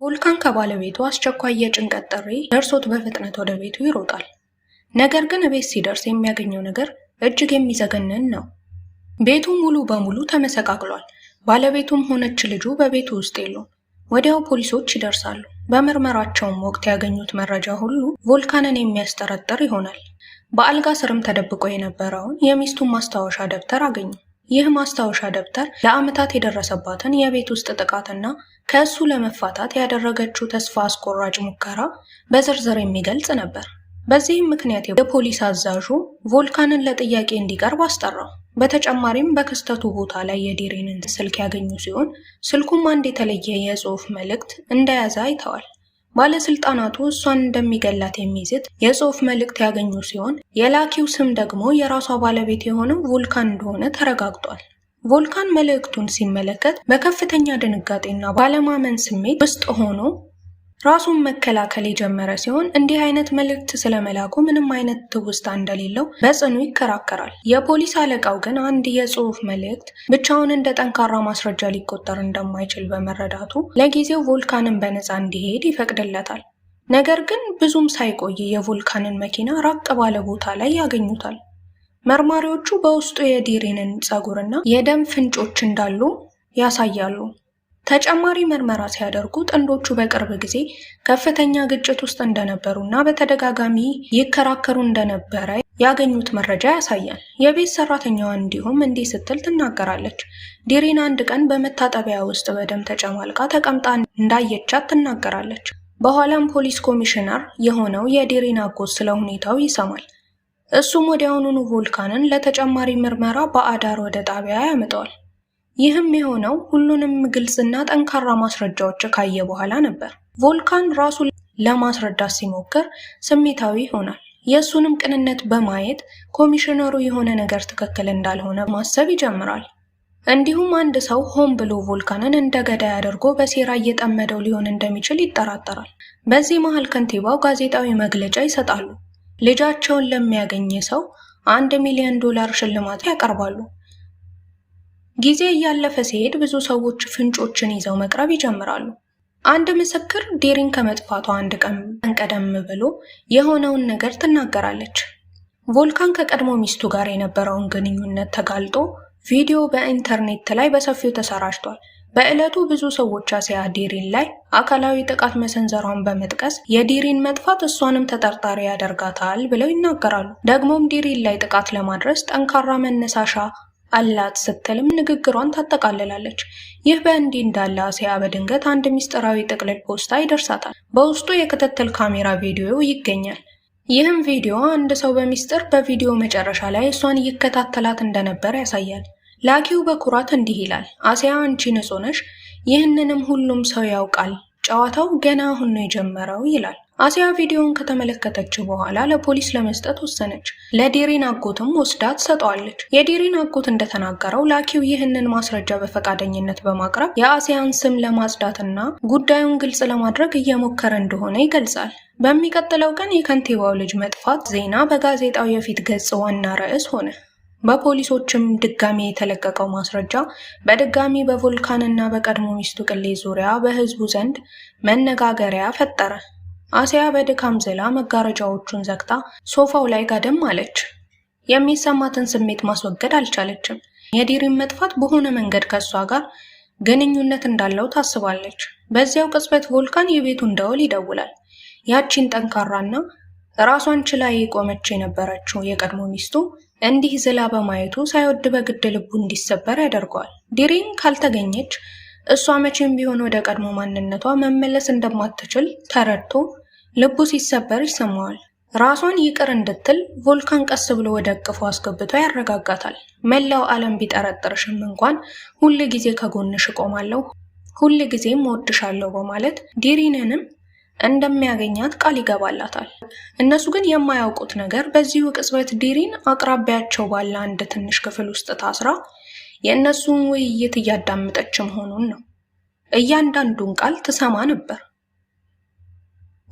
ቮልካን ከባለቤቱ አስቸኳይ የጭንቀት ጥሪ ደርሶት በፍጥነት ወደ ቤቱ ይሮጣል። ነገር ግን ቤት ሲደርስ የሚያገኘው ነገር እጅግ የሚዘገንን ነው። ቤቱ ሙሉ በሙሉ ተመሰቃቅሏል። ባለቤቱም ሆነች ልጁ በቤቱ ውስጥ የሉም። ወዲያው ፖሊሶች ይደርሳሉ። በምርመራቸውም ወቅት ያገኙት መረጃ ሁሉ ቮልካንን የሚያስጠረጥር ይሆናል። በአልጋ ስርም ተደብቆ የነበረውን የሚስቱን ማስታወሻ ደብተር አገኙ። ይህ ማስታወሻ ደብተር ለዓመታት የደረሰባትን የቤት ውስጥ ጥቃትና ከእሱ ለመፋታት ያደረገችው ተስፋ አስቆራጭ ሙከራ በዝርዝር የሚገልጽ ነበር። በዚህም ምክንያት የፖሊስ አዛዡ ቮልካንን ለጥያቄ እንዲቀርብ አስጠራው። በተጨማሪም በክስተቱ ቦታ ላይ የዲሪንን ስልክ ያገኙ ሲሆን ስልኩም አንድ የተለየ የጽሑፍ መልእክት እንደያዘ አይተዋል። ባለስልጣናቱ እሷን እንደሚገላት የሚይዝት የጽሑፍ መልእክት ያገኙ ሲሆን የላኪው ስም ደግሞ የራሷ ባለቤት የሆነው ቮልካን እንደሆነ ተረጋግጧል። ቮልካን መልእክቱን ሲመለከት በከፍተኛ ድንጋጤና ባለማመን ስሜት ውስጥ ሆኖ ራሱን መከላከል የጀመረ ሲሆን እንዲህ አይነት መልእክት ስለመላኩ ምንም አይነት ትውስታ እንደሌለው በጽኑ ይከራከራል። የፖሊስ አለቃው ግን አንድ የጽሑፍ መልእክት ብቻውን እንደ ጠንካራ ማስረጃ ሊቆጠር እንደማይችል በመረዳቱ ለጊዜው ቮልካንን በነፃ እንዲሄድ ይፈቅድለታል። ነገር ግን ብዙም ሳይቆይ የቮልካንን መኪና ራቅ ባለ ቦታ ላይ ያገኙታል። መርማሪዎቹ በውስጡ የዲሪንን ፀጉርና የደም ፍንጮች እንዳሉ ያሳያሉ። ተጨማሪ ምርመራ ሲያደርጉ ጥንዶቹ በቅርብ ጊዜ ከፍተኛ ግጭት ውስጥ እንደነበሩና በተደጋጋሚ ይከራከሩ እንደነበረ ያገኙት መረጃ ያሳያል። የቤት ሰራተኛዋ እንዲሁም እንዲህ ስትል ትናገራለች። ዲሪን አንድ ቀን በመታጠቢያ ውስጥ በደም ተጨማልቃ ተቀምጣ እንዳየቻት ትናገራለች። በኋላም ፖሊስ ኮሚሽነር የሆነው የዲሪን አጎት ስለ ሁኔታው ይሰማል። እሱም ወዲያውኑ ቮልካንን ለተጨማሪ ምርመራ በአዳር ወደ ጣቢያ ያመጣዋል። ይህም የሆነው ሁሉንም ግልጽና ጠንካራ ማስረጃዎች ካየ በኋላ ነበር። ቮልካን ራሱን ለማስረዳት ሲሞክር ስሜታዊ ይሆናል። የእሱንም ቅንነት በማየት ኮሚሽነሩ የሆነ ነገር ትክክል እንዳልሆነ ማሰብ ይጀምራል። እንዲሁም አንድ ሰው ሆን ብሎ ቮልካንን እንደ ገዳይ አድርጎ በሴራ እየጠመደው ሊሆን እንደሚችል ይጠራጠራል። በዚህ መሃል ከንቲባው ጋዜጣዊ መግለጫ ይሰጣሉ። ልጃቸውን ለሚያገኝ ሰው $1 ሚሊዮን ሽልማት ያቀርባሉ። ጊዜ እያለፈ ሲሄድ ብዙ ሰዎች ፍንጮችን ይዘው መቅረብ ይጀምራሉ። አንድ ምስክር ዲሪን ከመጥፋቷ አንድ ቀን ቀደም ብሎ የሆነውን ነገር ትናገራለች። ቮልካን ከቀድሞ ሚስቱ ጋር የነበረውን ግንኙነት ተጋልጦ ቪዲዮ በኢንተርኔት ላይ በሰፊው ተሰራጭቷል። በዕለቱ ብዙ ሰዎች አሲያ ዲሪን ላይ አካላዊ ጥቃት መሰንዘሯን በመጥቀስ የዲሪን መጥፋት እሷንም ተጠርጣሪ ያደርጋታል ብለው ይናገራሉ። ደግሞም ዲሪን ላይ ጥቃት ለማድረስ ጠንካራ መነሳሻ አላት ስትልም ንግግሯን ታጠቃልላለች። ይህ በእንዲህ እንዳለ አሲያ በድንገት አንድ ሚስጥራዊ ጥቅልል ፖስታ ይደርሳታል። በውስጡ የክትትል ካሜራ ቪዲዮ ይገኛል። ይህም ቪዲዮ አንድ ሰው በሚስጥር በቪዲዮ መጨረሻ ላይ እሷን ይከታተላት እንደነበር ያሳያል። ላኪው በኩራት እንዲህ ይላል፣ አሲያ አንቺ ንጹህ ነሽ፣ ይህንንም ሁሉም ሰው ያውቃል፣ ጨዋታው ገና አሁን ነው የጀመረው ይላል። አሲያ ቪዲዮውን ከተመለከተች በኋላ ለፖሊስ ለመስጠት ወሰነች። ለዲሪን አጎትም ወስዳ ትሰጠዋለች። የዲሪን አጎት እንደተናገረው ላኪው ይህንን ማስረጃ በፈቃደኝነት በማቅረብ የአሲያን ስም ለማጽዳትና ጉዳዩን ግልጽ ለማድረግ እየሞከረ እንደሆነ ይገልጻል። በሚቀጥለው ቀን የከንቲባው ልጅ መጥፋት ዜና በጋዜጣው የፊት ገጽ ዋና ርዕስ ሆነ። በፖሊሶችም ድጋሚ የተለቀቀው ማስረጃ በድጋሚ በቮልካንና በቀድሞ ሚስቱ ቅሌ ዙሪያ በህዝቡ ዘንድ መነጋገሪያ ፈጠረ። አሲያ በድካም ዝላ መጋረጃዎቹን ዘግታ ሶፋው ላይ ጋደም አለች። የሚሰማትን ስሜት ማስወገድ አልቻለችም። የዲሪን መጥፋት በሆነ መንገድ ከሷ ጋር ግንኙነት እንዳለው ታስባለች። በዚያው ቅጽበት ቮልካን የቤቱን ደወል ይደውላል። ያቺን ጠንካራና ራሷን ችላ የቆመች የነበረችው የቀድሞ ሚስቱ እንዲህ ዝላ በማየቱ ሳይወድ በግድ ልቡ እንዲሰበር ያደርገዋል። ዲሪን ካልተገኘች እሷ መቼም ቢሆን ወደ ቀድሞ ማንነቷ መመለስ እንደማትችል ተረድቶ ልቡ ሲሰበር ይሰማዋል። ራሷን ይቅር እንድትል ቮልካን ቀስ ብሎ ወደ እቅፉ አስገብቶ ያረጋጋታል። መላው ዓለም ቢጠረጥርሽም እንኳን ሁል ጊዜ ከጎንሽ እቆማለሁ፣ ሁል ጊዜም እወድሻለሁ በማለት ዲሪንንም እንደሚያገኛት ቃል ይገባላታል። እነሱ ግን የማያውቁት ነገር በዚሁ ቅጽበት ዲሪን አቅራቢያቸው ባለ አንድ ትንሽ ክፍል ውስጥ ታስራ የእነሱን ውይይት እያዳመጠች መሆኑን ነው። እያንዳንዱን ቃል ትሰማ ነበር።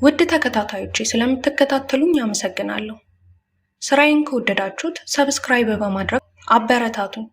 ውድ ተከታታዮቼ ስለምትከታተሉኝ አመሰግናለሁ። ስራዬን ከወደዳችሁት ሰብስክራይብ በማድረግ አበረታቱኝ።